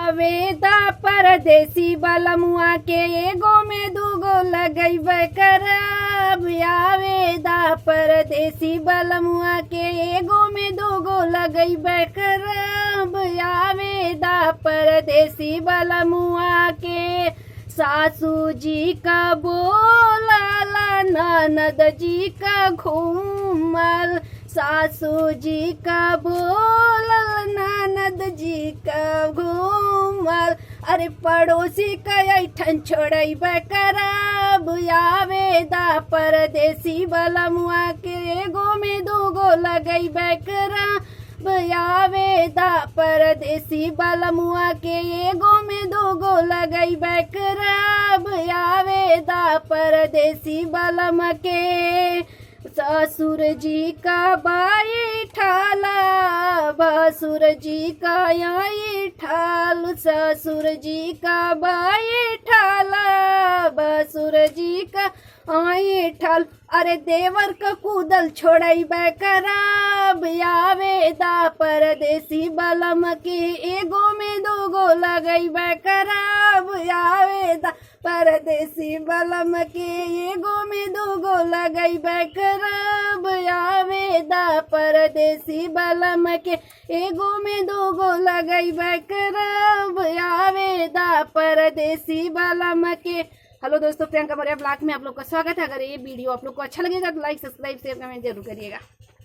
आवेदा परदेसी बलमुआ के एगो में दूगो लगैबे करब। आवेदा परदेसी बलमुआ के एगो में दूगो लगैबे करब। आवेदा परदेसी बलमुआ के सासू जी का बोलाला ननद जी का घूमल। सासू जी का बोलल ननद जी का घूमल। अरे पड़ोसी का ऐठन छोड़ैबे करब। आवेदा परदेसी बलमुआ के एगो में दूगो लगैबे करब। आवेदा परदेसी बलमुआ के एगो में दूगो लगैबे करब। आवेदा परदेसी बलम के ससुर जी का बाई ठाला भसुर जी का आई ठाल। ससुर जी का बाई ठाला भसुर जी का आई ठाल। अरे देवर का कूदल छोड़ैबे करब। आवेदा परदेसी बलम के एगो में दूगो लगैबे करब। आवेदा परदेसी बलम के एगो में दूगो लगैबे करब। आवेदा परदेसी बलम के एगो में दूगो लगैबे करब। आवेदा परदेसी बलम के। हेलो दोस्तों, प्रियंका मौर्य ब्लॉग में आप लोग का स्वागत है। अगर ये वीडियो आप लोग को अच्छा लगेगा तो लाइक सब्सक्राइब शेयर कमेंट जरूर करिएगा।